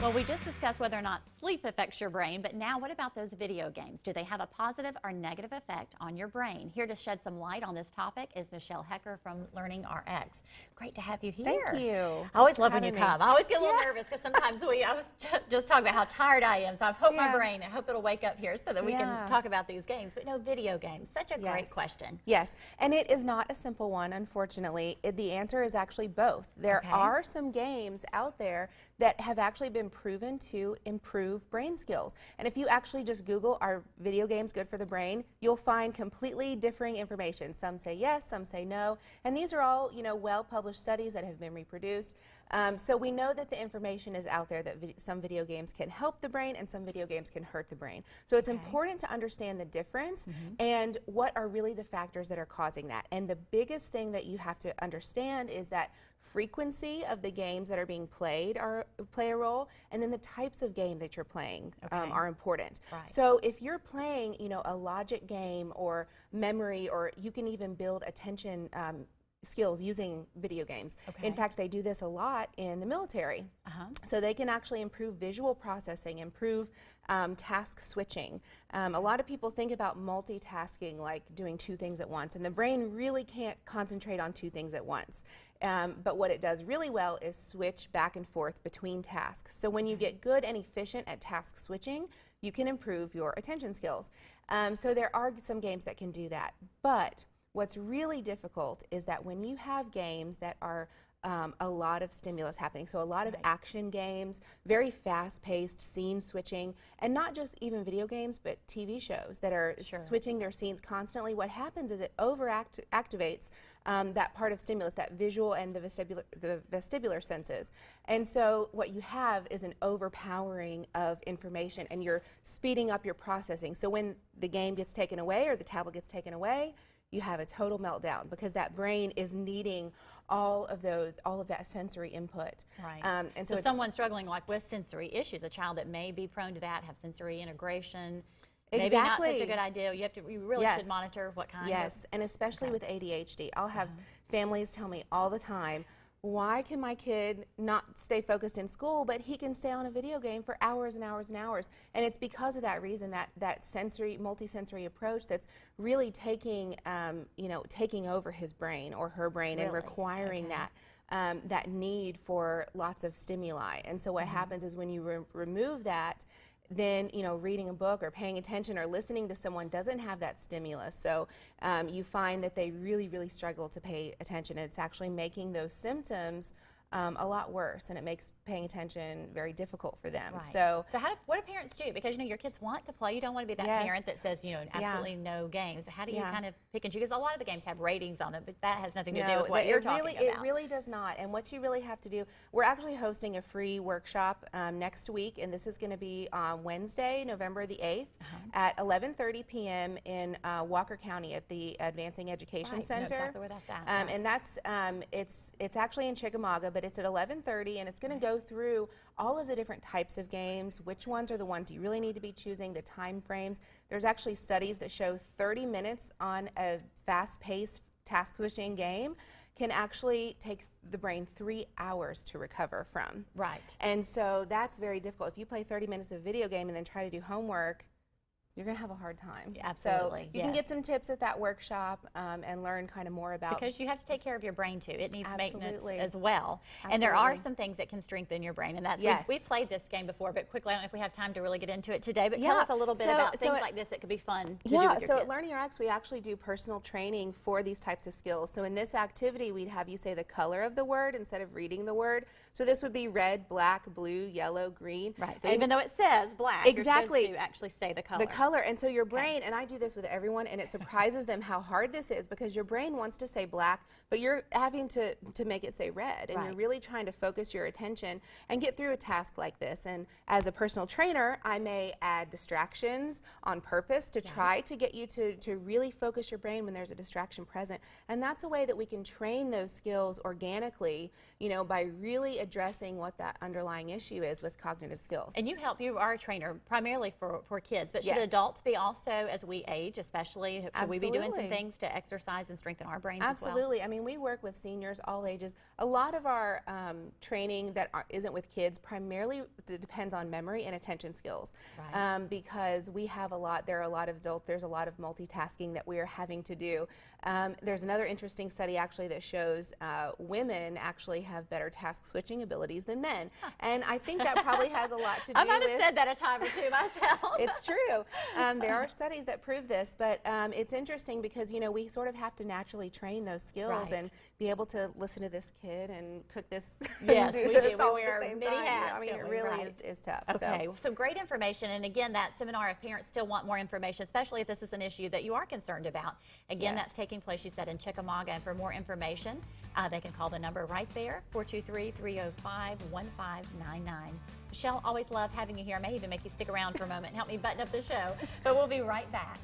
Well, we just discussed whether or not sleep affects your brain, but now what about those video games? Do they have a positive or negative effect on your brain? Here to shed some light on this topic is Michelle Hecker from Learning RX. Great to have you here. Thank you. I always love when you come. I always get a little Yeah. nervous because sometimes I was just talking about how tired I am, so I hope my brain, I hope it'll wake up here so that we can talk about these games. But no, video games, such a great question. Yes, and it is not a simple one, unfortunately. The answer is actually both. There are some games out there that have actually been proven to improve brain skills. And if you actually just Google, are video games good for the brain, you'll find completely differing information. Some say yes, some say no. And these are all, well-published studies that have been reproduced. So we know that the information is out there that some video games can help the brain and some video games can hurt the brain. So it's important to understand the difference and what are really the factors that are causing that. And the biggest thing that you have to understand is that frequency of the games that are being played play a role, and then the types of game that you're playing are important. Right. So if you're playing, a logic game or memory, or you can even build attention skills using video games. In fact, they do this a lot in the military. So they can actually improve visual processing, improve task switching. A lot of people think about multitasking like doing two things at once, and the brain really can't concentrate on two things at once. But what it does really well is switch back and forth between tasks. So when you get good and efficient at task switching, you can improve your attention skills. So there are some games that can do that. But what's really difficult is that when you have games that are a lot of stimulus happening, so a lot of action games, very fast-paced scene switching, and not just even video games, but TV shows that are switching their scenes constantly. What happens is it activates that part of stimulus, that visual and the vestibular senses. And so what you have is an overpowering of information, and you're speeding up your processing. So when the game gets taken away or the tablet gets taken away, you have a total meltdown because that brain is needing all of that sensory input. Right. And so someone struggling like with sensory issues, a child that may be prone to that, have sensory integration, maybe not such a good idea. You really should monitor what kind of. Yes, and especially with ADHD. I'll have families tell me all the time, why can my kid not stay focused in school, but he can stay on a video game for hours and hours and hours? And it's because of that reason, that sensory, multisensory approach that's really taking over his brain or her brain and requiring that need for lots of stimuli. And so what happens is when you remove that, then reading a book or paying attention or listening to someone doesn't have that stimulus. So you find that they really, really struggle to pay attention. It's actually making those symptoms a lot worse, and it makes paying attention very difficult for them. Right. So what do parents do? Because your kids want to play. You don't want to be that parent that says absolutely no games. So how do you kind of pick and choose? Because a lot of the games have ratings on them, but that has nothing to do with what you're talking about. It really does not. And what you really have to do, we're actually hosting a free workshop next week, and this is going to be on Wednesday, November the 8th at 11:30 p.m. in Walker County at the Advancing Education Center. I know exactly where that's at. And that's it's actually in Chickamauga, but it's at 11:30, and it's going to go through all of the different types of games, which ones are the ones you really need to be choosing, the time frames. There's actually studies that show 30 minutes on a fast-paced task switching game can actually take the brain 3 hours to recover from. Right. And so that's very difficult. If you play 30 minutes of video game and then try to do homework, you're going to have a hard time. Yeah, absolutely. So you can get some tips at that workshop and learn kind of more about. Because you have to take care of your brain too. It needs maintenance as well. Absolutely. And there are some things that can strengthen your brain. And that's we've played this game before, but quickly, I don't know if we have time to really get into it today. But tell us a little bit about things like this that could be fun to do with your kids. At Learning RX, we actually do personal training for these types of skills. So in this activity, we'd have you say the color of the word instead of reading the word. So this would be red, black, blue, yellow, green. Right. So even though it says black, you're supposed to actually say the color. The color. And so your brain, and I do this with everyone, and it surprises them how hard this is because your brain wants to say black, but you're having to make it say red, and you're really trying to focus your attention and get through a task like this. And as a personal trainer, I may add distractions on purpose to try to get you to really focus your brain when there's a distraction present. And that's a way that we can train those skills organically, by really addressing what that underlying issue is with cognitive skills. And you are a trainer primarily for kids, but should adults adults be also as we age, especially? Should we be doing some Absolutely. things to exercise and strengthen our brains Absolutely. I mean, we work with seniors, all ages. A lot of our training that isn't with kids primarily depends on memory and attention skills. Right. Because we have there's a lot of multitasking that we are having to do. There's another interesting study actually that shows women actually have better task switching abilities than men. And I think that probably has a lot to do with... I might have said that a time or two myself. It's true. There are studies that prove this, but it's interesting because, you know, we sort of have to naturally train those skills Right. and be able to listen to this kid and cook this Yes, and do we this do. all We at wear the same many time. You know, hats, I mean, don't it we? really Right. is tough. Okay, so great information. And again, that seminar, if parents still want more information, especially if this is an issue that you are concerned about, again, Yes. that's taking place, you said, in Chickamauga. And for more information, they can call the number right there, 423-305-1599. Michelle, always love having you here. I may even make you stick around for a moment and help me button up the show. But we'll be right back.